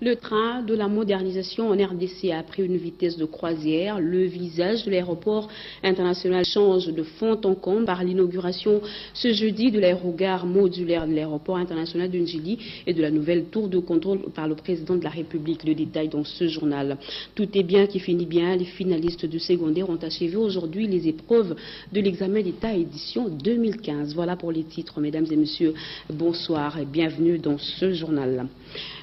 Le train de la modernisation en RDC a pris une vitesse de croisière. Le visage de l'aéroport international change de fond en comble par l'inauguration ce jeudi de l'aérogare modulaire de l'aéroport international de Njili et de la nouvelle tour de contrôle par le président de la République. Le détail dans ce journal. Tout est bien qui finit bien. Les finalistes du secondaire ont achevé aujourd'hui les épreuves de l'examen d'État édition 2015. Voilà pour les titres, mesdames et messieurs. Bonsoir et bienvenue dans ce journal.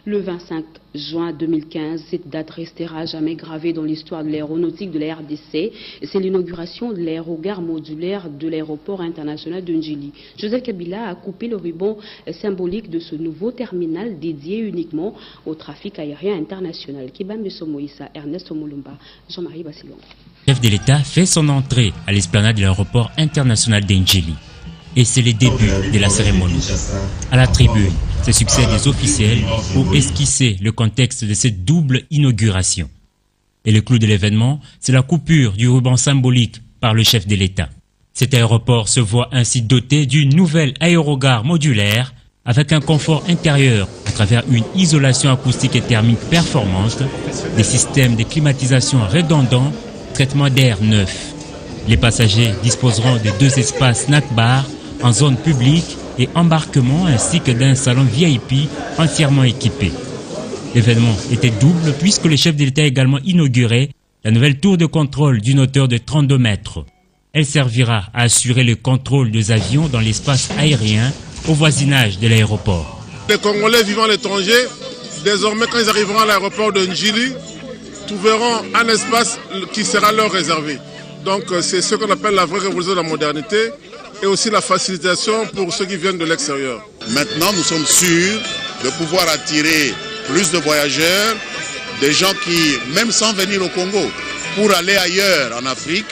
Le 25 juin 2015, cette date restera jamais gravée dans l'histoire de l'aéronautique de la RDC. C'est l'inauguration de l'aérogare modulaire de l'aéroport international de Njili. Joseph Kabila a coupé le ruban symbolique de ce nouveau terminal dédié uniquement au trafic aérien international. Kibambe Somoïsa, Ernest Omulumba, Jean-Marie Bassilon. Le chef de l'État fait son entrée à l'esplanade de l'aéroport international de Njili. Et c'est le début de la cérémonie. À la tribune, se succèdent des officiels pour esquisser le contexte de cette double inauguration. Et le clou de l'événement, c'est la coupure du ruban symbolique par le chef de l'État. Cet aéroport se voit ainsi doté d'une nouvelle aérogare modulaire avec un confort intérieur à travers une isolation acoustique et thermique performante, des systèmes de climatisation redondants, traitement d'air neuf. Les passagers disposeront de 2 espaces snack-bar en zone publique et embarquement ainsi que d'un salon VIP entièrement équipé. L'événement était double puisque le chef de l'État a également inauguré la nouvelle tour de contrôle d'une hauteur de 32 mètres. Elle servira à assurer le contrôle des avions dans l'espace aérien au voisinage de l'aéroport. Les Congolais vivant à l'étranger, désormais quand ils arriveront à l'aéroport de Njili, trouveront un espace qui sera leur réservé. Donc c'est ce qu'on appelle la vraie révolution de la modernité et aussi la facilitation pour ceux qui viennent de l'extérieur. Maintenant, nous sommes sûrs de pouvoir attirer plus de voyageurs, des gens qui, même sans venir au Congo, pour aller ailleurs en Afrique,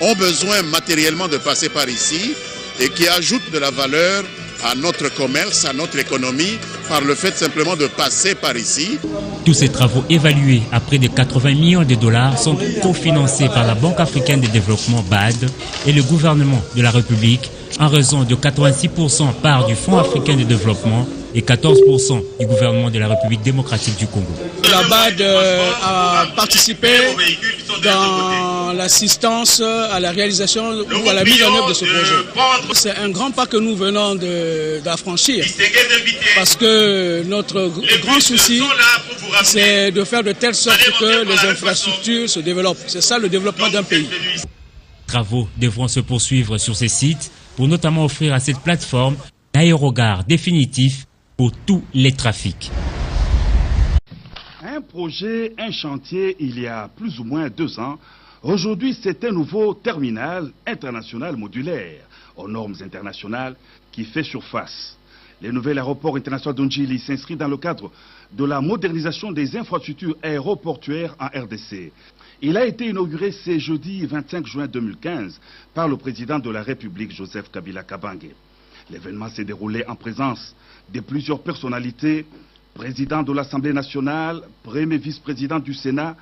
ont besoin matériellement de passer par ici et qui ajoutent de la valeur à notre commerce, à notre économie, par le fait simplement de passer par ici. Tous ces travaux évalués à près de 80 millions de dollars sont cofinancés par la Banque africaine de développement BAD et le gouvernement de la République en raison de 86% part du Fonds africain de développement et 14% du gouvernement de la République démocratique du Congo. La BAD a participé dans l'assistance à la réalisation ou à la mise en œuvre de ce projet. C'est un grand pas que nous venons d'affranchir parce que notre grand souci, c'est de faire de telle sorte que les infrastructures se développent. C'est ça le développement d'un pays. Les travaux devront se poursuivre sur ces sites pour notamment offrir à cette plateforme un aérogare définitif pour tous les trafics. Un projet, un chantier il y a plus ou moins 2 ans. Aujourd'hui, c'est un nouveau terminal international modulaire aux normes internationales qui fait surface. Le nouvel aéroport international de Njili s'inscrit dans le cadre de la modernisation des infrastructures aéroportuaires en RDC. Il a été inauguré ce jeudi 25 juin 2015 par le président de la République, Joseph Kabila Kabange. L'événement s'est déroulé en présence de plusieurs personnalités, président de l'Assemblée nationale, premier vice-président du Sénat,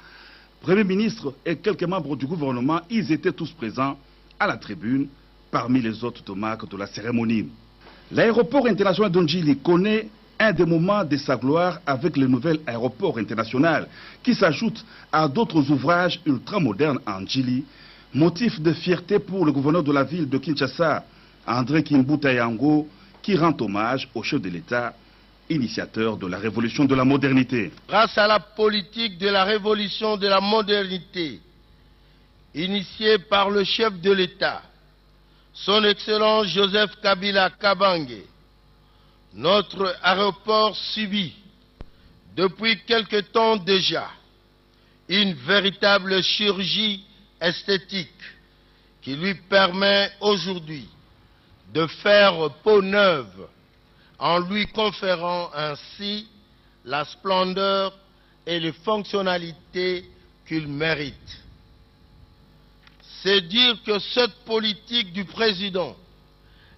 premier ministre et quelques membres du gouvernement. Ils étaient tous présents à la tribune parmi les hôtes de marque de la cérémonie. L'aéroport international de Njili connaît un des moments de sa gloire avec le nouvel aéroport international qui s'ajoute à d'autres ouvrages ultramodernes en Njili, motif de fierté pour le gouverneur de la ville de Kinshasa, André Kimbuta Yango, qui rend hommage au chef de l'État, initiateur de la révolution de la modernité. Grâce à la politique de la révolution de la modernité, initiée par le chef de l'État, son Excellence Joseph Kabila Kabange, notre aéroport subit, depuis quelque temps déjà, une véritable chirurgie esthétique qui lui permet aujourd'hui de faire peau neuve en lui conférant ainsi la splendeur et les fonctionnalités qu'il mérite. C'est dire que cette politique du président,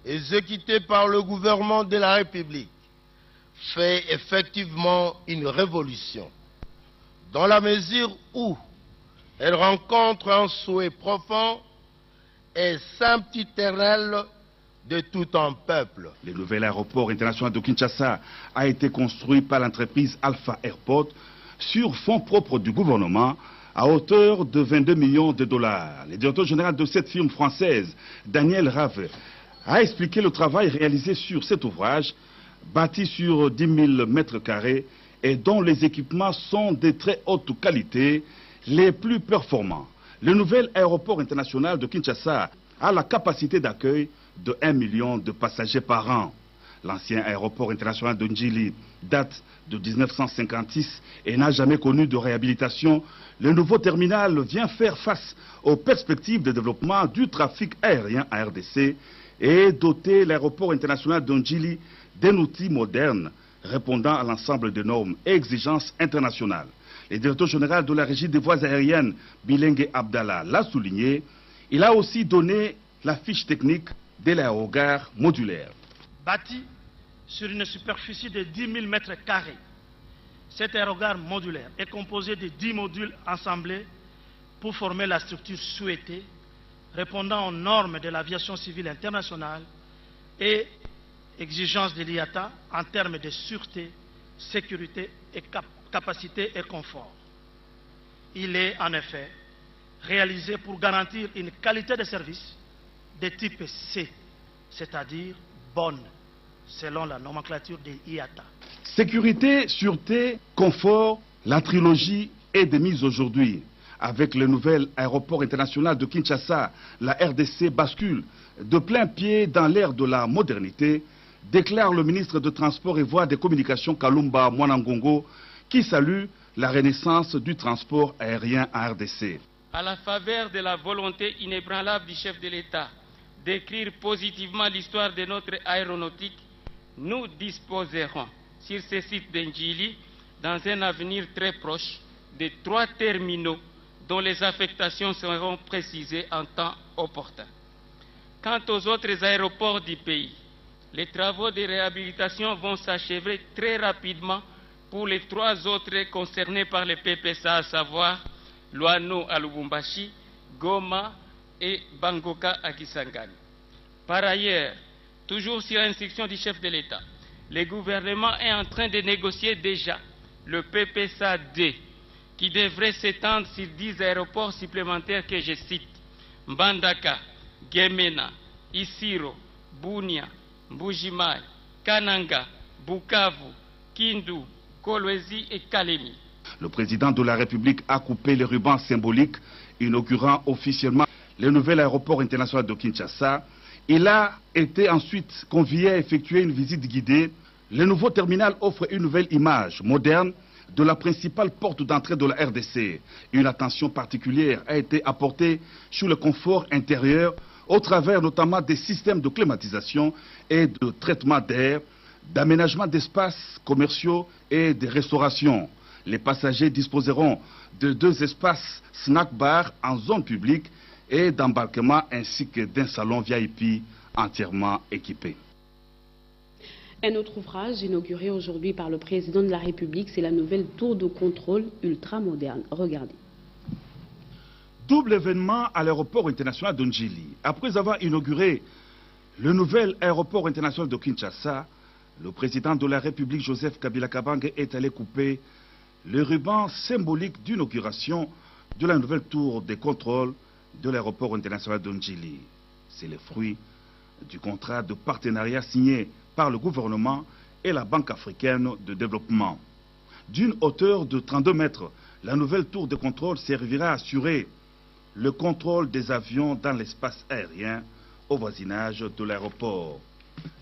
exécutée par le gouvernement de la République, fait effectivement une révolution, dans la mesure où elle rencontre un souhait profond et sempiternel de tout un peuple. Le nouvel aéroport international de Kinshasa a été construit par l'entreprise Alpha Airport sur fonds propres du gouvernement à hauteur de 22 millions de dollars. Le directeur général de cette firme française, Daniel Rave, a expliqué le travail réalisé sur cet ouvrage, bâti sur 10 000 mètres carrés et dont les équipements sont de très haute qualité, les plus performants. Le nouvel aéroport international de Kinshasa a la capacité d'accueil de 1 million de passagers par an. L'ancien aéroport international de Njili date de 1956 et n'a jamais connu de réhabilitation. Le nouveau terminal vient faire face aux perspectives de développement du trafic aérien à RDC et doter l'aéroport international de Njili d'un outil moderne répondant à l'ensemble des normes et exigences internationales. Le directeur général de la Régie des voies aériennes, Bilengue Abdallah, l'a souligné. Il a aussi donné la fiche technique de l'aérogare modulaire. Bâti sur une superficie de 10 000 mètres carrés, cet aérogare modulaire est composé de 10 modules assemblés pour former la structure souhaitée, répondant aux normes de l'aviation civile internationale et exigences de l'IATA en termes de sûreté, sécurité et capacité et confort. Il est en effet réalisé pour garantir une qualité de service de type C, c'est-à-dire bonne, selon la nomenclature de l'IATA. Sécurité, sûreté, confort, la trilogie est de mise aujourd'hui. Avec le nouvel aéroport international de Kinshasa, la RDC bascule de plein pied dans l'ère de la modernité, déclare le ministre de Transport et Voies des Communications Kalumba Mwanangongo, qui salue la renaissance du transport aérien en RDC. À la faveur de la volonté inébranlable du chef de l'État d'écrire positivement l'histoire de notre aéronautique, nous disposerons sur ce site d'Njili, dans un avenir très proche, de 3 terminaux dont les affectations seront précisées en temps opportun. Quant aux autres aéroports du pays, les travaux de réhabilitation vont s'achever très rapidement pour les 3 autres concernés par le PPSA, à savoir Luano à Lubumbashi, Goma et Bangoka à Kisangani. Par ailleurs, toujours sur instruction du chef de l'État, le gouvernement est en train de négocier déjà le PPSA-D qui devrait s'étendre sur 10 aéroports supplémentaires que je cite: Mbandaka, Gemena, Isiro, Bunia, Mbujimai, Kananga, Bukavu, Kindu, Kolwezi et Kalemi. Le président de la République a coupé les rubans symboliques, inaugurant officiellement le nouvel aéroport international de Kinshasa. Il a été ensuite convié à effectuer une visite guidée. Le nouveau terminal offre une nouvelle image moderne de la principale porte d'entrée de la RDC. Une attention particulière a été apportée sur le confort intérieur au travers notamment des systèmes de climatisation et de traitement d'air, d'aménagement d'espaces commerciaux et de restauration. Les passagers disposeront de 2 espaces snack-bar en zone publique et d'embarquement ainsi que d'un salon VIP entièrement équipé. Un autre ouvrage inauguré aujourd'hui par le président de la République, c'est la nouvelle tour de contrôle ultra-moderne. Regardez. Double événement à l'aéroport international de Njili. Après avoir inauguré le nouvel aéroport international de Kinshasa, le président de la République, Joseph Kabila Kabange, est allé couper le ruban symbolique d'inauguration de la nouvelle tour de contrôle de l'aéroport international de Njili. C'est le fruit du contrat de partenariat signé par le gouvernement et la Banque africaine de développement. D'une hauteur de 32 mètres, la nouvelle tour de contrôle servira à assurer le contrôle des avions dans l'espace aérien au voisinage de l'aéroport.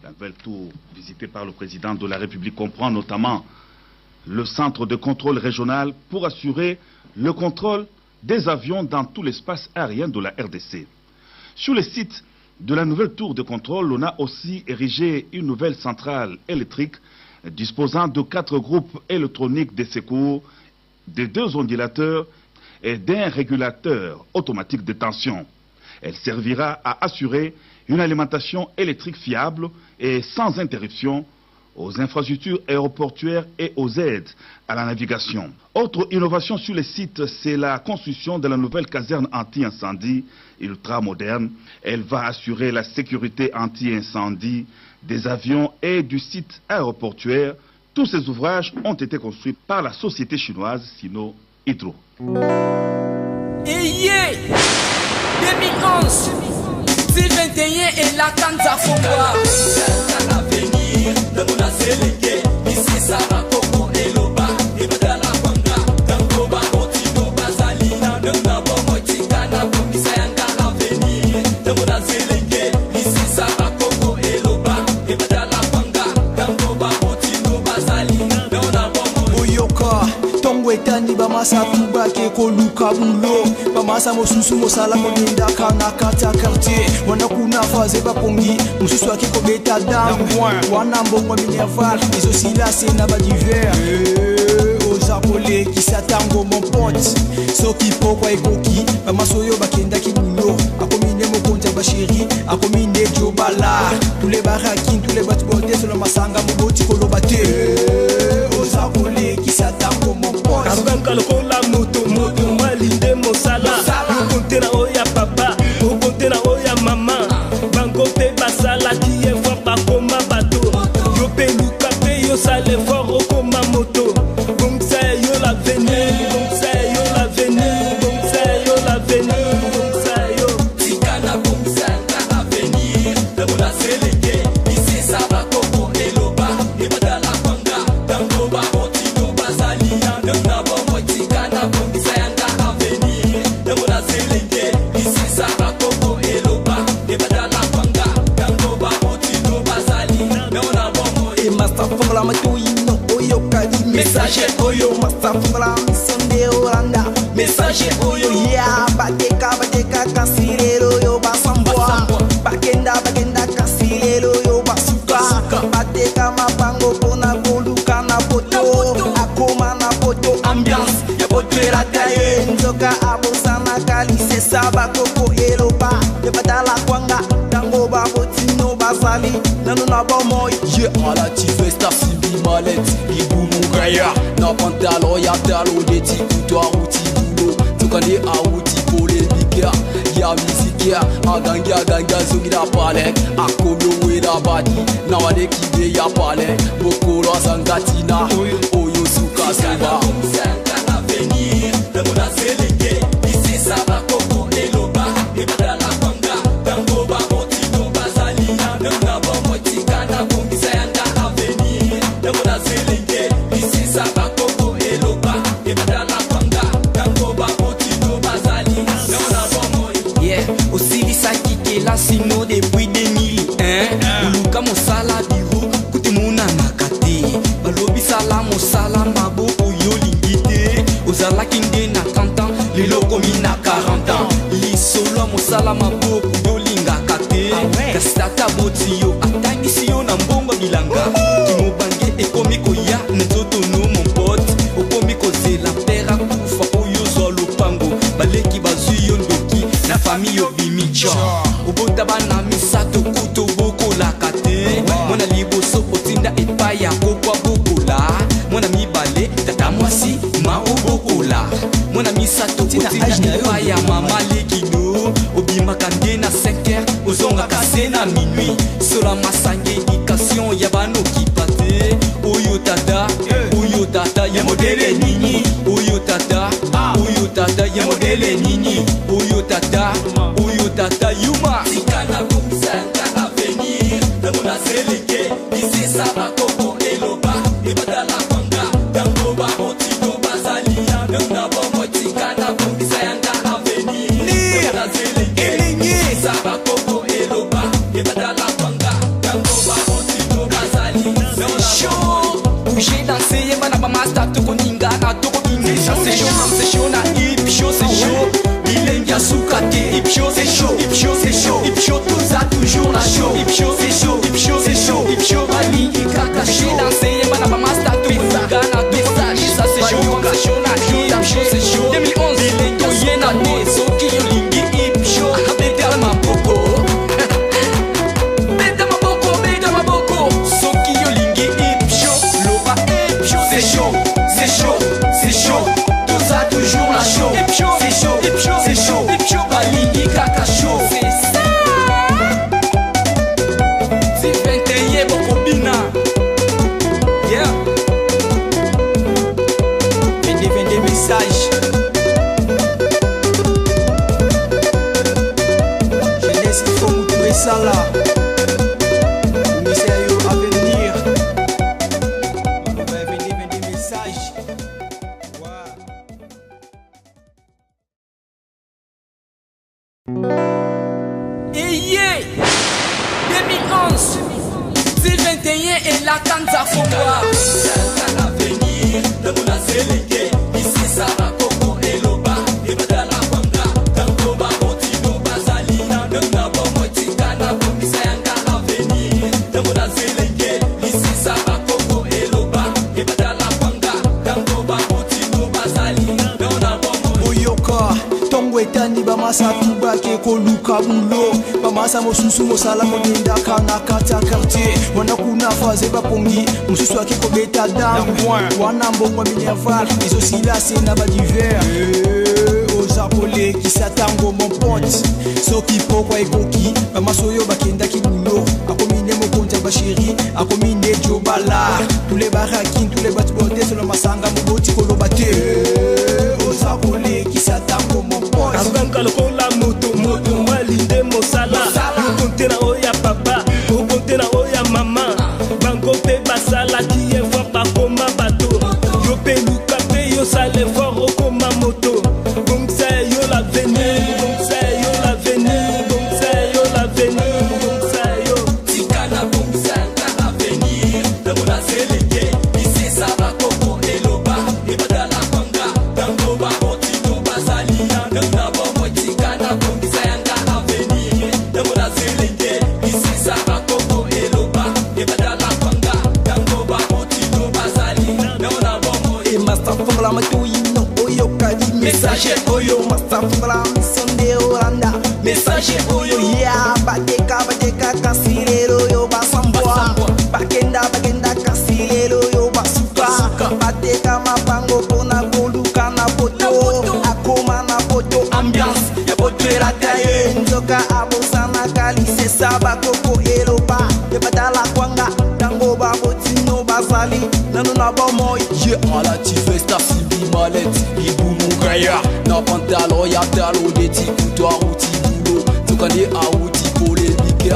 La nouvelle tour visitée par le président de la République comprend notamment le centre de contrôle régional pour assurer le contrôle des avions dans tout l'espace aérien de la RDC. Sur le site de la nouvelle tour de contrôle, on a aussi érigé une nouvelle centrale électrique disposant de 4 groupes électroniques de secours de 2 ondulateurs et d'un régulateur automatique de tension. Elle servira à assurer une alimentation électrique fiable et sans interruption aux infrastructures aéroportuaires et aux aides à la navigation. Autre innovation sur le site, c'est la construction de la nouvelle caserne anti-incendie ultra moderne. Elle va assurer la sécurité anti-incendie des avions et du site aéroportuaire. Tous ces ouvrages ont été construits par la société chinoise Sino Hydro. 2011, 2021 et la Kanza Fonga. L'avenir de mon Azélégué, ici ça va Coco et Loba, et Badala Wanga, Dangoba, Otino, Bazalina, Nunabo, Moitikana, Komisayanga, l'avenir de mon Azélégué, ici ça va Coco et Loba, et Badala Wanga, Dangoba, Otino, Bazalina, Nunabo, Oyoka, Tongo etani bamasa kubake koluka bulo, bamasa mosusu mosala moninda kana kata quartier, wana kuna faze bapongi, mususu akiko beta dam, wana mbongo minerval, les oscillations na ba divers. Aux Apolés qui s'attendent mon pote, soki pokwa ekoki, bamasoyo bakenda kibulo, akomine mokonja bashiri, akomine jobala, tous les barakines, tous les batbotés sur le masanga moboti kolobate. Aux Apolés qui s'attendent mon pote. Abanka lokola moto moto malinde mosala. Yo kontena oya papa, yo kontena oya mama. Bango pe basala qui est fort pas comme bateau. Yo pe luka pe yo sale fort comme moto. Donc c'est yo l'avenir, donc c'est yo l'avenir, donc c'est yo l'avenir, donc c'est yo. Tikana donc c'est l'avenir. De mon Azélégué, ici ça va Coco et Loba, et Badala Wanga, Dangoba, Otino, Bazalina, Nunabo, Moitikana, donc c'est l'avenir. De mon Azélégué, ici ça va Coco et Loba, et Badala Wanga, Dangoba, Otino, Bazalina, Nunabo, et Master Fongla Matoyino, Oyo Kadi, Messager Oyo, Master Fongla Missonde Oranda, Messager Oyo, yeah, Bateka Kasirero yo Basamboa, Bakenda Kasirero yo Basuka, Bateka Mabango Pona Koluka na poto, Akoma na poto, ambiance, ya potera taye, Nzoka Abosana Kali, c'est ça Bakoko Eloba, de Badala Kwanga, Dangoba Botino Bazali, Nanuna Bomoy, yeah, ala tifesta Simbi Malet, Ibu Mugaya, na pantalo ya talo de Tikuto Aouti Bulo, Tukane Aouti Polémica, ya Misikia, Aganga Zungira Pale, Akobo Weda Badi, Nawade Kibe Ya Pale, Bokolo Sangatina, Oyo Suka Seba. L'avenir de mon Azélégué, ici ça va Coco et Loba, et Badala Wanga, Dangoba, Otino, Bazalina, Nunabo, Moitikana, Komisayanga, l'avenir de mon Azélégué, ici ça va Coco et Loba, et Badala Wanga, Dangoba, Otino, Bazalina, Nunabo, Moitikana. yeah, aussi Lisaki qui la sino depuis 2001, Uluka Mosala Biro, Kutimuna Nakate, Balobi Sala Mosala Mabo Oyolingite, Ozala Kinde na 30 ans, Lilo Komi na 40 ans, Lisolo Mosala Mabo Oyolinga Kate, Kastata Botiyo, Atanisiyo na Mbongo Bilanga, Kimobange Ekomiko ya Nzoto no mon pote, Okomiko Zela Pera Kufa Oyo Lopango, Baleki Bazuyo Ndoki, na famille Obimicho, Obotaba na Misato Kuto Boko la Kate, Mona Liboso Otinda Epaya Kokwa Bokola, Mona Mibale, Tata Mwasi, Ma Obokola, Mona Misato Otinda Epaya Mama Lekino, Obima Kande na 5h, Ozonga Kase na minuit, Sola Masange Éducation Yabano Kipate, Oyo Tata, ya modele nini, Oyo Tata, ya modele nini, Oyo Tata, Yuma. Tikana Kumsanga l'avenir de mon Azélégué, ici ça va Coco et Loba, et Badala Wanga, Dangoba, Otino, Bazalina, Nunabo, Moitikana, Komisayanga, l'avenir de mon Azélégué, ici ça va Coco et Loba, et Badala Wanga, Dangoba, Otino, Bazalina, Nunabo. Bouger, danser, y'a pas master, toko ninga, na toko ingi. C'est chaud, na hip show, c'est chaud. Bilengia soukate, hip show, c'est chaud, hip show, c'est chaud, hip show, tout ça toujours la show. Hip show, c'est chaud, hip show, c'est chaud, hip show, bali, ikaka show. Danser, y'a pas master, toko ninga, na toko ingi. Ça c'est chaud, na hip. Bamasa tubake koluka bulo Bamasa mosusu mosala kodenda kana kata quartier Wana kuna faze bapongi Mosusu ake kobeta dam Wana mbongwa minerval Izo sila sena ba diver Ozapole kisatango mon pote Soki pokwa ekoki Bamasoyo bakenda kibulo Akomine mokonja bashiri Akomine jobala Tous les barakines, tous les batibondés Solo masanga muboti kolobate Ozapole kisatango mon pote Avanga lokola moto Mwalinde mosala Yokonte na oya papa Yokonte na oya mama Bango pe basala Qui est fort bakoma bato Yo pe luka pe yo sale fort okoma moto Donc c'est yo l'avenir Donc c'est yo l'avenir Donc c'est yo l'avenir Donc c'est yo Tikana donc c'est l'avenir Demona seleke Isi saba koko eloba Ebadala kwanga Dango ba otino basali Demona bomo tikana donc c'est l'avenir Demona seleke Isi saba koko eloba Ebadala kwanga Dango ba otino basali Demona bomo E masta fungla matuino Oyo kadi message Oyo masta fungla misonde oranda Message oyo yeah Badeka kasirero yo basambwa Bakenda kasirero yo basuka Badeka mapango pona goluka na poto Akoma na poto ambiance Ya poto erataye Nzoka abosana kalise saba koko eloba Yebadala kwanga Dango babotino basali Nanu na bomoy Yeah, ala tifesta simbi malette Ibumu kaya Na pantalo ya talo Deti kutwa uti bulo Tukande a uti polémique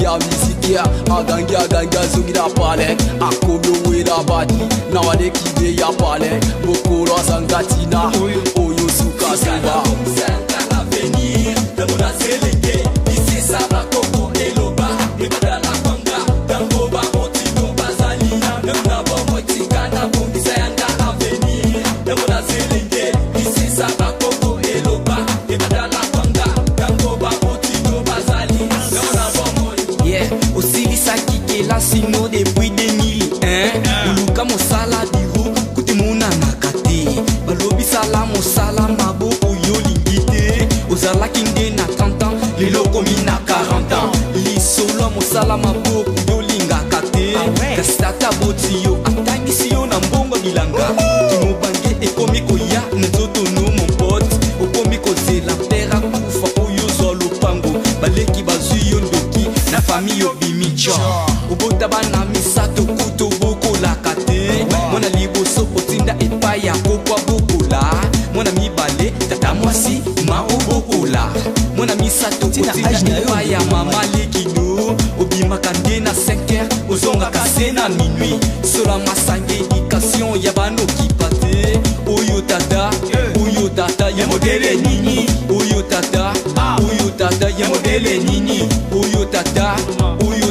Ya musique ya Aganga zongi da pale Akomyo wera badi Na wade kibe ya pale Bokoro sangatina Oyo suka Tikana donc c'est l'avenir Demona seleke Isi saba koko eloba Ebadala kwanga Dango ba otino basali Demona bomo tikana donc c'est l'avenir Demona seleke Isi saba koko eloba Ebadala kwanga Dango ba otino basali Demona bomo Yeah, osili sakike la sino depuis 2001 Uluka mosala biro kuti muna nakate Balobi sala mosala maboko yo lingite Ozala kinde na 30 ans, lelo komi na 40 ans Lisolo mosala maboko yo lingaka te Kasata boti yo, atangisi yo na mbongo bilanga Kimobange ekomi koya na nzoto no mon pote Okomi kozela pera kufa oyo zwa lopango Baleki bazwi yo ndoki na fami yo bimicho Obota bana misato kuto boko lakate Mwana liboso otinda epai ya kokwa bokola Mwana mibale tata mwasi ma obokola Mwana misato otinda epai ya mama lekino Obimaka nde na 5h ozonga kase na minuit Sola masange éducation ya bano kipate Oyo tata ya modele nini Oyo tata ya modele nini Oyo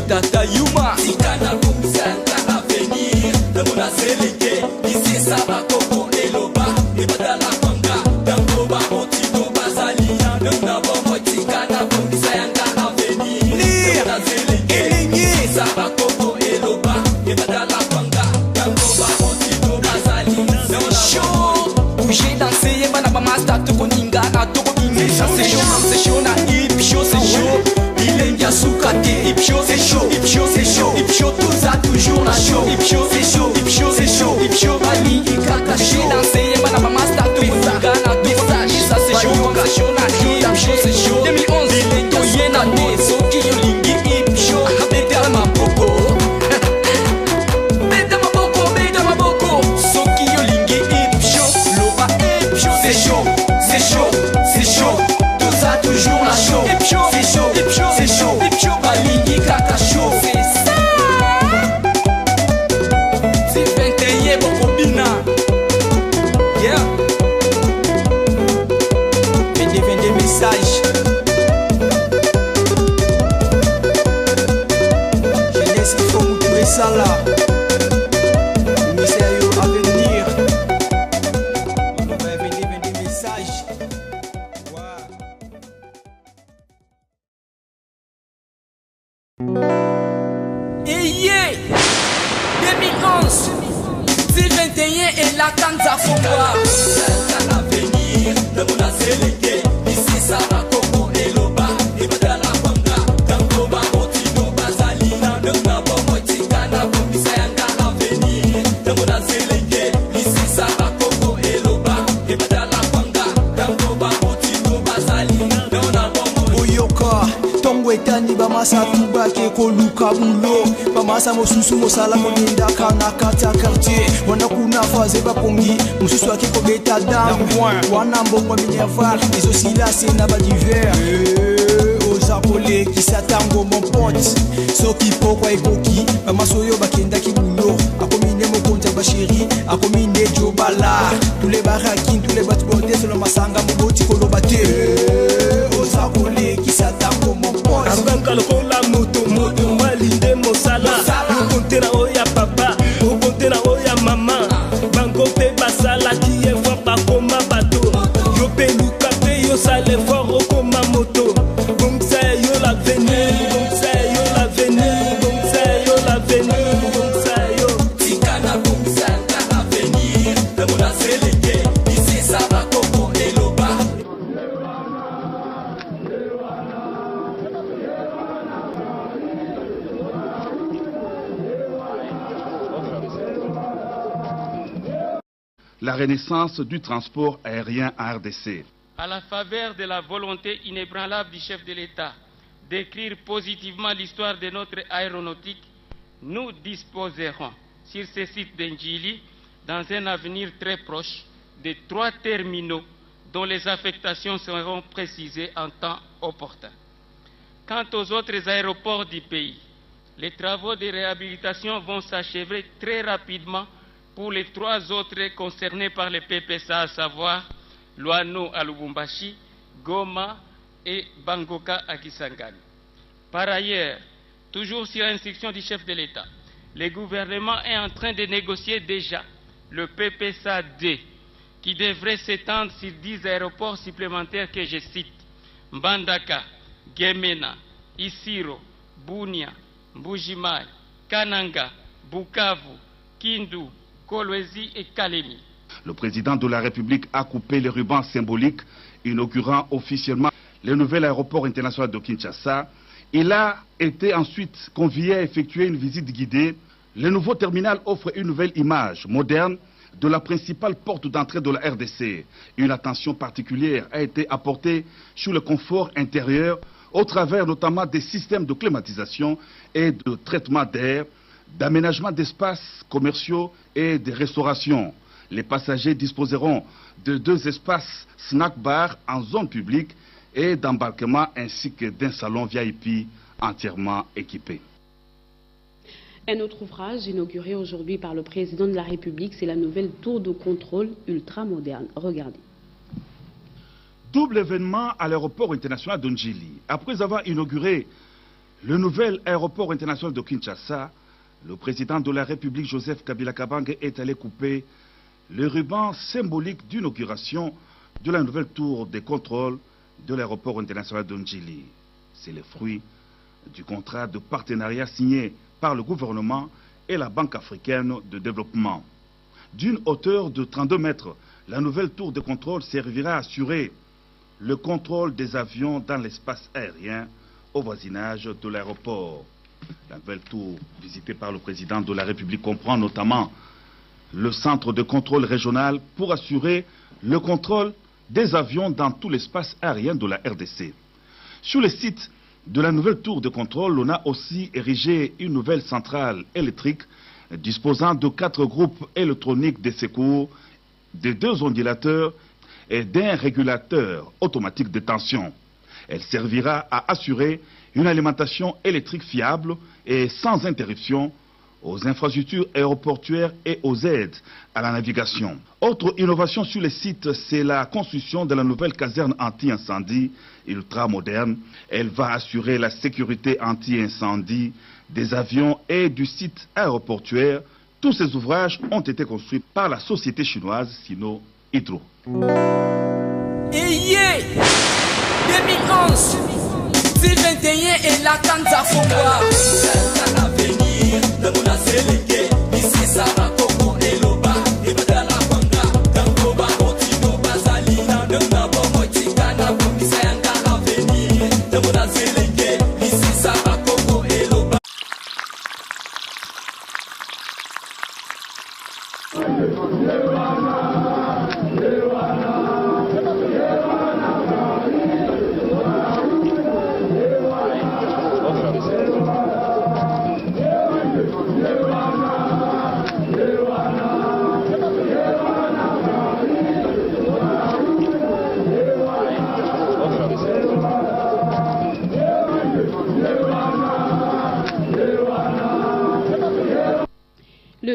tata yuma Tikana donc c'est l'avenir Demona seleke Isi saba koko eloba Ebadala kwanga Dango ba otino basali Demona bomo tikana donc c'est l'avenir Demona seleke Isi saba koko eloba Ebadala kwanga Dango ba otino basali Demona bomo Bouger, danser, yeba na bamasta Toko ninga na toko bimi C'est chaud na hip show, c'est chaud Bilengia soukate, hip show, c'est chaud Hip show, c'est chaud, hip show, tout ça toujours la show Hip show, c'est chaud, hip show, c'est chaud Hip show, bali, ikaka show Bouger, danser, yeba na bamasta Toko ninga na toko bimi Ça c'est chaud na hip show, c'est chaud 2011, bilengia yena te Soki yo lingi hip show Beta maboko Beta maboko Soki yo lingi hip show Loba hip show, c'est chaud C'est chaud, tout ça toujours la show Hip show, c'est chaud Baligi kaka show C'est ça C'est 21 Bokobina Yeah 22 messages Jeunesse il faut moutouer ça là Émissaire à venir On va 22 messages yeah 2011 2021 et la Tanzafongwa C'est l'avenir Demona seleke Isi saba Etani bamasa tuba ke koluka mulo bamasa mosusu mosala moninda kana kata quartier wana kuna faze bapongi mosusu akiko beta dam wana mbongo minerval izo silase na ba divers ozapole kisatango mon pote soki pokwa ekoki bamasoyo bakenda kibulo akomine mokonza bashiri akomine jobala tous les barakin tous les batbordés sur le masanga moboti kolobate ozapole kisatango mon pote Aruganga lokola moto moto malinde mosala Okonte na oya papa Okonte na oya mama Bango pe basala qui est fort pas comme bateau Yo pe luka pe yo sale fort okoma moto Donc c'est yo l'avenir Donc c'est yo l'avenir Donc c'est yo l'avenir Donc c'est yo Tikana donc c'est l'avenir De mon aseleke Ici ça va coco et loba La renaissance du transport aérien en RDC. À la faveur de la volonté inébranlable du chef de l'État d'écrire positivement l'histoire de notre aéronautique, nous disposerons sur ce site d'Ndjili, dans un avenir très proche, de 3 terminaux dont les affectations seront précisées en temps opportun. Quant aux autres aéroports du pays, les travaux de réhabilitation vont s'achever très rapidement pour les 3 autres concernés par le PPSA, à savoir Luano à Lubumbashi, Goma et Bangoka à Kisangani. Par ailleurs, toujours sur instruction du chef de l'État, le gouvernement est en train de négocier déjà le PPSA-D qui devrait s'étendre sur 10 aéroports supplémentaires que je cite: Mbandaka, Gemena, Isiro, Bunia, Mbujimai, Kananga, Bukavu, Kindu, Kolwezi et Kalemi. Le président de la République a coupé les rubans symboliques, inaugurant officiellement le nouvel aéroport international de Kinshasa. Il a été ensuite convié à effectuer une visite guidée. Le nouveau terminal offre une nouvelle image moderne de la principale porte d'entrée de la RDC. Une attention particulière a été apportée sur le confort intérieur au travers notamment des systèmes de climatisation et de traitement d'air, d'aménagement d'espaces commerciaux et de restauration. Les passagers disposeront de 2 espaces snack-bar en zone publique et d'embarquement ainsi que d'un salon VIP entièrement équipé. Un autre ouvrage inauguré aujourd'hui par le président de la République, c'est la nouvelle tour de contrôle ultra moderne. Regardez. Double événement à l'aéroport international de Ndjili. Après avoir inauguré le nouvel aéroport international de Kinshasa, le président de la République, Joseph Kabila Kabange, est allé couper le ruban symbolique d'inauguration de la nouvelle tour de contrôle de l'aéroport international de Ndjili. C'est le fruit du contrat de partenariat signé par le gouvernement et la Banque africaine de développement. D'une hauteur de 32 mètres, la nouvelle tour de contrôle servira à assurer le contrôle des avions dans l'espace aérien au voisinage de l'aéroport. La nouvelle tour visitée par le président de la République comprend notamment le centre de contrôle régional pour assurer le contrôle des avions dans tout l'espace aérien de la RDC. Sur le site de la nouvelle tour de contrôle, on a aussi érigé une nouvelle centrale électrique disposant de 4 groupes électroniques de secours, de 2 ondulateurs et d'un régulateur automatique de tension. Elle servira à assurer une alimentation électrique fiable et sans interruption aux infrastructures aéroportuaires et aux aides à la navigation. Autre innovation sur le site, c'est la construction de la nouvelle caserne anti-incendie ultra moderne. Elle va assurer la sécurité anti-incendie des avions et du site aéroportuaire. Tous ces ouvrages ont été construits par la société chinoise Sino Hydro. Iye 2011 2021 et la Kanza Fongoa. L'avenir de mon aseleke, ici ça va coco et loba, et badala kwanga, dangoba otino bazali, nanga bomo chikana bomisa yanga l'avenir de mon aseleke, ici ça va coco. Le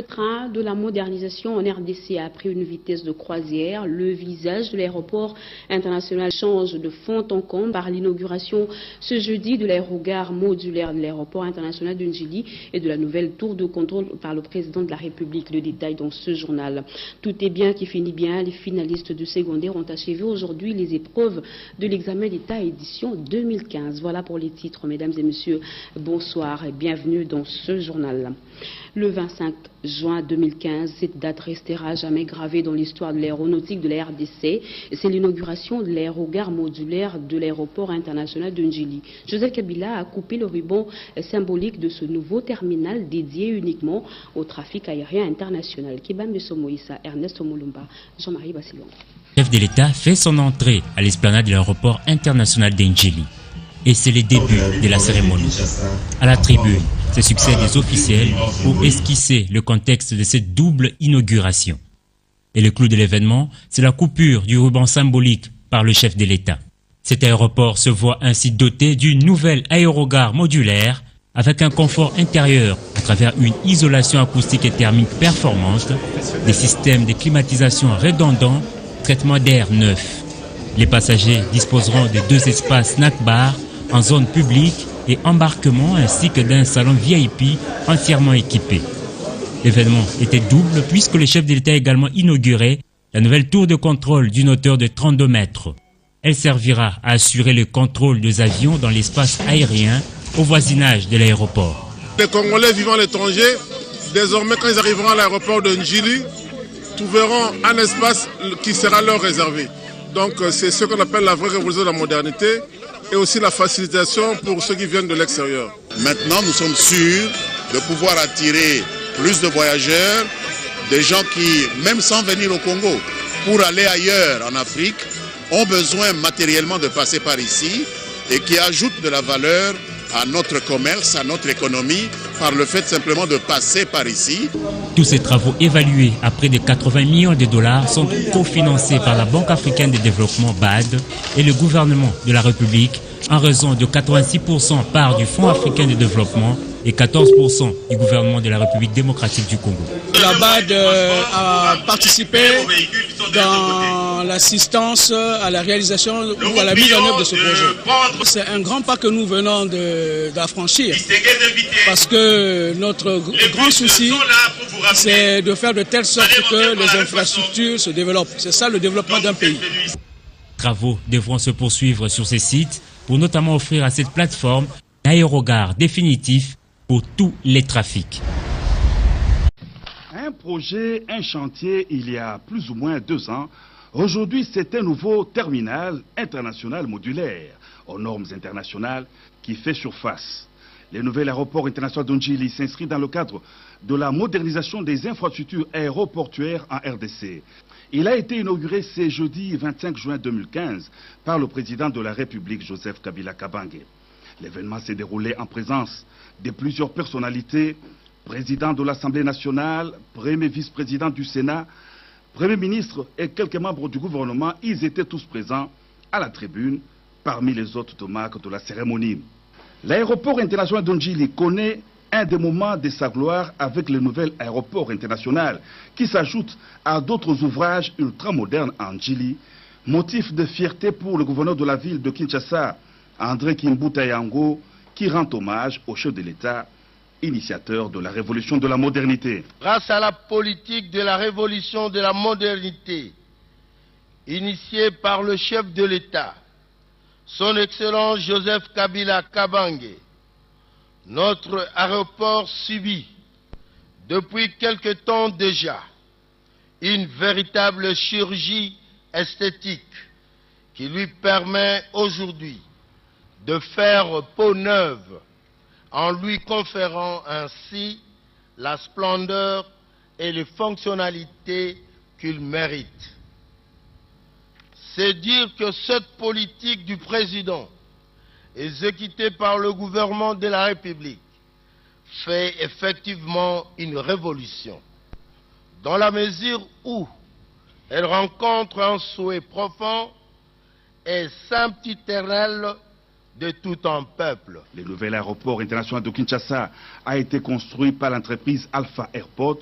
train de la modernisation en RDC a pris une vitesse de croisière. Le visage de l'aéroport international change de fond en comble par l'inauguration ce jeudi de l'aérogare modulaire de l'aéroport international de Ndjili et de la nouvelle tour de contrôle par le président de la République. Le détail dans ce journal. Tout est bien qui finit bien. Les finalistes du secondaire ont achevé aujourd'hui les épreuves de l'examen d'État édition 2015. Voilà pour les titres, mesdames et messieurs. Bonsoir et bienvenue dans ce journal. Le 25 juin 2015, cette date restera jamais gravée dans l'histoire de l'aéronautique de la RDC. C'est l'inauguration de l'aérogare modulaire de l'aéroport international de Ndjili. Joseph Kabila a coupé le ruban symbolique de ce nouveau terminal dédié uniquement au trafic aérien international. Kibambe Somoïsa, Ernest Omolumba, Jean-Marie Bassilon. Le chef de l'État fait son entrée à l'esplanade de l'aéroport international d'Ndjili. Et c'est le début de la cérémonie. À la tribune, se succèdent des officiels pour esquisser le contexte de cette double inauguration. Et le clou de l'événement, c'est la coupure du ruban symbolique par le chef de l'État. Cet aéroport se voit ainsi doté d'une nouvelle aérogare modulaire avec un confort intérieur à travers une isolation acoustique et thermique performante, des systèmes de climatisation redondants, traitement d'air neuf. Les passagers disposeront de 2 espaces snack-bar en zone publique et embarquement ainsi que d'un salon VIP entièrement équipé. L'événement était double puisque le chef de l'État a également inauguré la nouvelle tour de contrôle d'une hauteur de 32 mètres. Elle servira à assurer le contrôle des avions dans l'espace aérien au voisinage de l'aéroport. Les Congolais vivant à l'étranger, désormais quand ils arriveront à l'aéroport de Ndjili, trouveront un espace qui sera leur réservé. Donc c'est ce qu'on appelle la vraie révolution de la modernité et aussi la facilitation pour ceux qui viennent de l'extérieur. Maintenant, nous sommes sûrs de pouvoir attirer plus de voyageurs, des gens qui, même sans venir au Congo, pour aller ailleurs en Afrique, ont besoin matériellement de passer par ici et qui ajoutent de la valeur à notre commerce, à notre économie, par le fait simplement de passer par ici. Tous ces travaux évalués à près de 80 millions de dollars sont cofinancés par la Banque africaine de développement BAD et le gouvernement de la République en raison de 86% part du Fonds africain de développement et 14% du gouvernement de la République démocratique du Congo. La BAD a participé dans l'assistance à la réalisation ou à la mise en œuvre de ce projet. C'est un grand pas que nous venons d'affranchir parce que notre grand souci, c'est de faire de telle sorte que les infrastructures se développent. C'est ça le développement d'un pays. Les travaux devront se poursuivre sur ces sites pour notamment offrir à cette plateforme un aérogare définitif pour tous les trafics. Un projet, un chantier, il y a plus ou moins 2 ans. Aujourd'hui, c'est un nouveau terminal international modulaire aux normes internationales qui fait surface. Le nouvel aéroport international d'Ndjili s'inscrit dans le cadre de la modernisation des infrastructures aéroportuaires en RDC. Il a été inauguré ce jeudi 25 juin 2015 par le président de la République, Joseph Kabila Kabange. L'événement s'est déroulé en présence de plusieurs personnalités, président de l'Assemblée nationale, premier vice-président du Sénat, premier ministre et quelques membres du gouvernement. Ils étaient tous présents à la tribune, parmi les autres marques de la cérémonie. L'aéroport international d'Ndjili connaît un des moments de sa gloire avec le nouvel aéroport international qui s'ajoute à d'autres ouvrages ultramodernes en Ndjili, motif de fierté pour le gouverneur de la ville de Kinshasa, André Kimbuta Yango, qui rend hommage au chef de l'État, initiateur de la révolution de la modernité. Grâce à la politique de la révolution de la modernité, initiée par le chef de l'État, son Excellence Joseph Kabila Kabange, notre aéroport subit, depuis quelque temps déjà, une véritable chirurgie esthétique qui lui permet aujourd'hui de faire peau neuve en lui conférant ainsi la splendeur et les fonctionnalités qu'il mérite. C'est dire que cette politique du président, exécutée par le gouvernement de la République, fait effectivement une révolution, dans la mesure où elle rencontre un souhait profond et sempiternel de tout un peuple. Le nouvel aéroport international de Kinshasa a été construit par l'entreprise Alpha Airport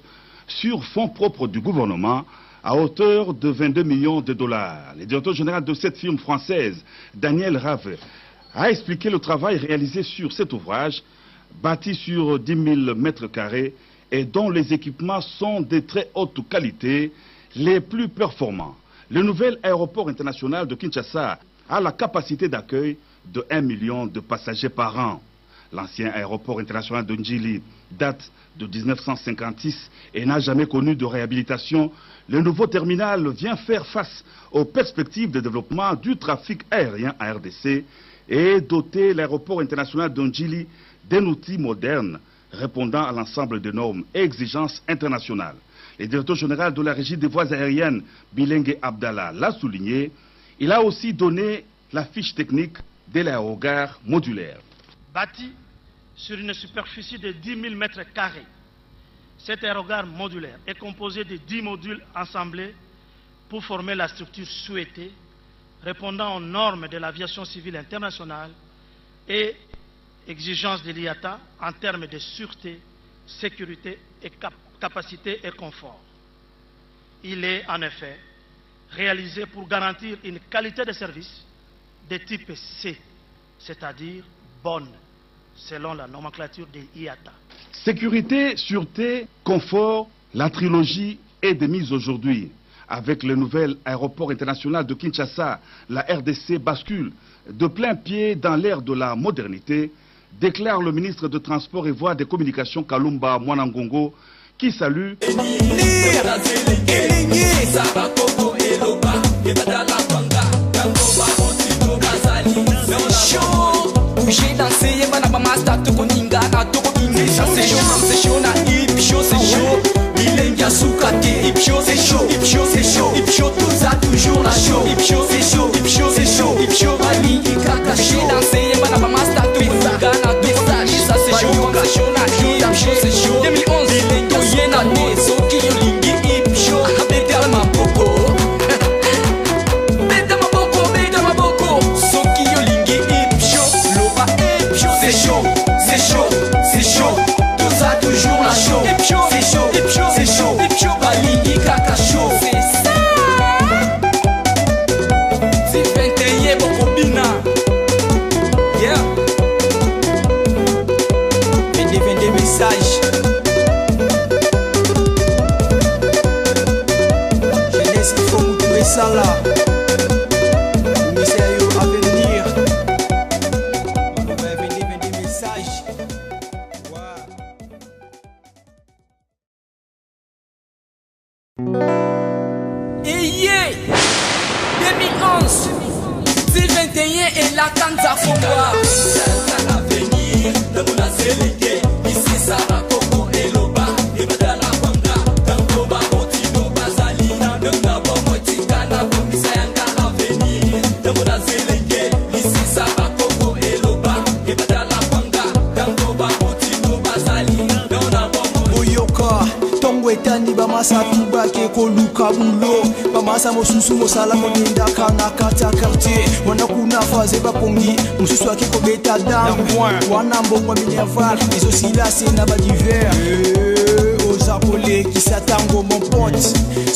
sur fonds propres du gouvernement à hauteur de 22 millions de dollars. Le directeur général de cette firme française, Daniel Rave, a expliqué le travail réalisé sur cet ouvrage, bâti sur 10 000 mètres carrés et dont les équipements sont de très haute qualité, les plus performants. Le nouvel aéroport international de Kinshasa a la capacité d'accueil de 1 million de passagers par an. L'ancien aéroport international de Njili date de 1956 et n'a jamais connu de réhabilitation. Le nouveau terminal vient faire face aux perspectives de développement du trafic aérien à RDC et doter l'aéroport international de Njili d'un outil moderne répondant à l'ensemble des normes et exigences internationales. Le directeur général de la Régie des voies aériennes, Bilengue Abdallah, l'a souligné. Il a aussi donné la fiche technique de l'aérogare modulaire. Bâti sur une superficie de 10 000 mètres carrés, cet aérogare modulaire est composé de 10 modules assemblés pour former la structure souhaitée, répondant aux normes de l'aviation civile internationale et exigences de l'IATA en termes de sûreté, sécurité et capacité et confort. Il est en effet réalisé pour garantir une qualité de service de type C, c'est-à-dire bonne, selon la nomenclature de l'IATA. Sécurité, sûreté, confort, la trilogie est de mise aujourd'hui. Avec le nouvel aéroport international de Kinshasa, la RDC bascule de plein pied dans l'ère de la modernité, déclare le ministre de Transport et Voies des Communications Kalumba Mwanangongo, qui salue j'ai dansé, y'a pas ma stat, koninga, na toko inge, ça c'est chaud, na hip show, c'est chaud, il est bien soukate, hip show, c'est chaud, hip show, tout ça toujours la show, hip show, c'est chaud, mani, ikaka, j'ai dansé, y'a pas ma stat, koninga, na toko inge, ça c'est chaud, na hip show, c'est chaud, 2011, il est doyen na né, so qui yo lingi, hip show, bete al ma boko, so qui yo lingi, hip show, c'est chaud, tout ça toujours la show, c'est chaud, Bali, Ikaka show, c'est ça. C'est 21 Bokobina, yeah. Et des messages. Jeunesse, il faut vous trouver ça là. Et la Kanza Fongoa l'avenir de mon azélégué ici Sarah Coco et Loba et Madala Kwanga Tangoba Otino Bazali de Nabo Motikana Komisayanga l'avenir de mon azélégué ici Sarah Coco et Loba et Madala Kwanga Tangoba Otino Bazali de Nabo Oyoka Tongo etani bamasa tubake koluka bulo bamasa mosusu mosala moninda kana kata quartier wana kuna faze bapongi mosusu akiko beta damu wana mbongo minerval izosila sena ba diver ozapole kisatango mon pote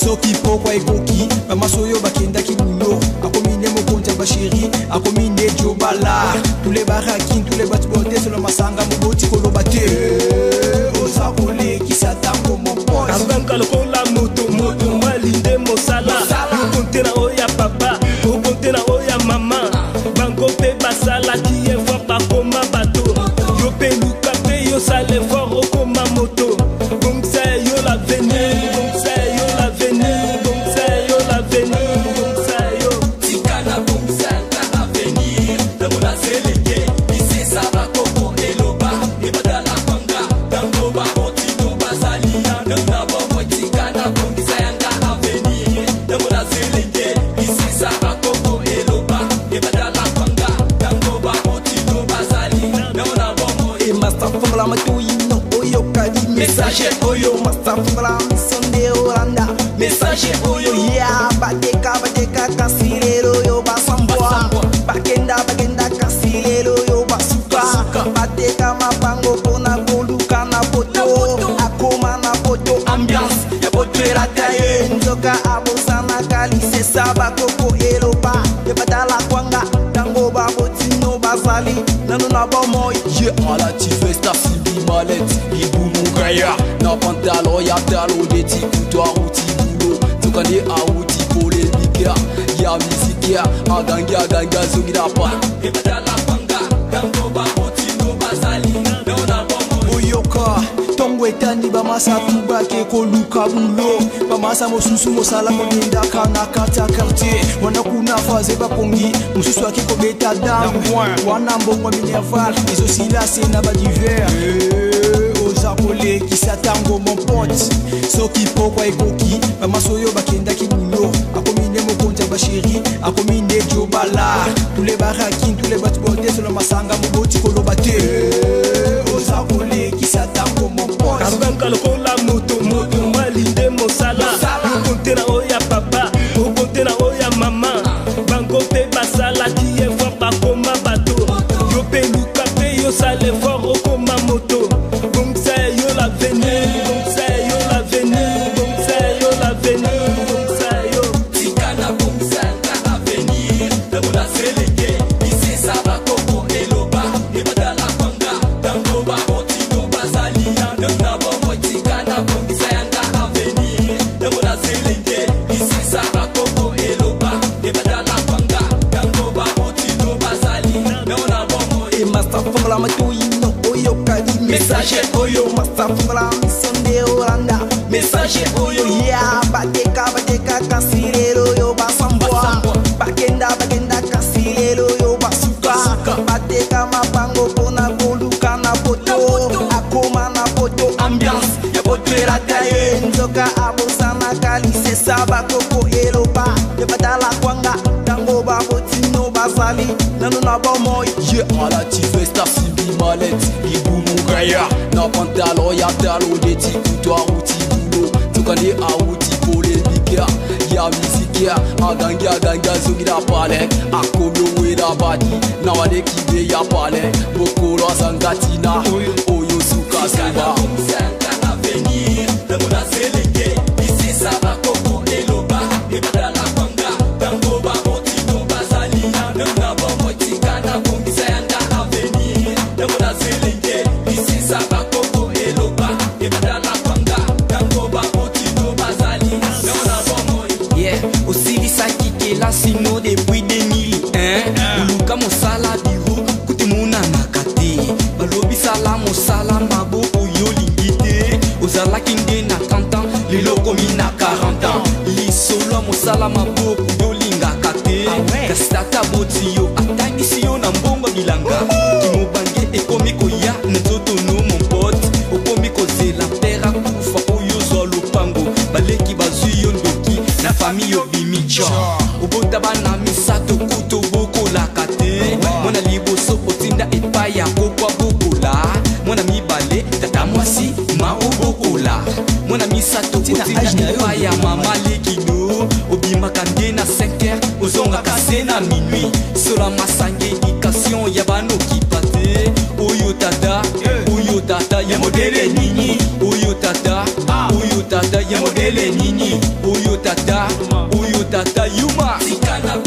soki pokwa ekoki bamasoyo bakenda kibulo akomine mokonja bashiri akomine jobala tous les barakin tous les batbotés selon masanga moboti kolobate ozapole kisatango mon pote abanga lokola moto malinde mosala okonte na oya papa okonte na oya mama bango pe basala qui est fort bakoma bato yo pe luka pe yo sale fort okoma moto donc c'est yo l'avenir donc c'est yo l'avenir donc c'est yo Messager oyo masafura misonde oranda. Messager oyo yeah bateka kasilero yo basambwa. Bagenda kasilero yo basuka. Bateka mapango pona koluka na poto. Akoma na poto ambiance ya poto erataye. Nzoka abosana kalise saba koko eloba. Yebadala kwanga tango babotino bazali. Nano na bomoy ye ala ti festa simbi malette ibumu gaya na pantalo ya talo de ti kuto auti bulo tukane auti polémique ya musique ya aganga zogira pa Yebadala kwanga tango babotino bazali. Nano na bomoy oyoka tongo etani bamasa tubake koluka bulo bamasa mosusu mosala moninda kana kata quartier wana kuna faze bapongi mosusu akiko beta damu wana mbongo minerval izosila sena ba divers ozakole kisatango mon pote soki pokwa ekoki bamasoyo bakenda kibulo akomine mokonja basheri akomine jobala tous les barakin tous les batbordés sur le masanga moboti koloba te ozakole kisatango mon pote Abanka lokola moto malinde mosala. Okonte na oya papa, okonte na oya mama. Bango pe basala qui est fort bakoma bateau. Yo pe luka pe yo sale fort okoma moto. Donc c'est yo l'avenir, donc c'est yo l'avenir, donc c'est yo l'avenir, donc c'est yo. Tikana bongsa ka avenir. Namuna seleke isi saba koko eloba. Yebadala kwanga tango babotino bazali. Nana bomoy tikana bongsa ka avenir. Namuna seleke isi saba koko eloba. Yebadala kwanga tango babotino bazali. Nana bomoy e masafura matoyino oyo kadi messager oyo masafura misonde oranda. Messager oyo yeah bateka kasilero yo basambwa. Bagenda kasilero yo basuka. Bateka mapango pona koluka na poto. Akoma na poto ambiance ya poto erataye. Nzoka abosana kalise saba koko eloba. Yebadala kwanga tango babotino bazali. Nano na bomoy ye ala ti festa simbi malette ibumu gaya na pantalo ya talo de ti kuto auti bulo tukane auti polémique ya musique ya aganga zogira pale akomyo wera badi na wale kibe ya pale bokolo zangatina oyo suka seba ka avenir. Namuna seleke isi saba koko eloba. Yebadala kwanga tango babotino bazali. Nana bomoy tikana bongisa ka avenir. Namuna seleke isi saba koko eloba. Yebadala kwanga tango babotino bazali. Nana bomoy yeah osilisa kikela sino depuis 2001 uluka mosala biro kuti muna nakate balobi sala mosala maboko yolingi te ozalaki nde na 30 ans lelo komi na 40 ans lisolo mosala maboko yolingaka te kasi tata boti yo atangisi yo na mbongo bilanga kimobange ekomi koya na nzoto no mon pote okomi kozela mpera kufa oyo zwa lopango baleki bazwi yo ndoki na fami yo bimicha obota bana misato kuto bokolaka te mwana liboso otinda epai ya kokwa bokola mwana mibale tata mwasi ma obokola mwana misato otinda epai ya mama lekino obimaka nde na 5h ozongaka se na minuit sola masanga éducation ya banokipa te oyo tata ya modele nini oyo tata ya modele nini oyo tata yuma tikana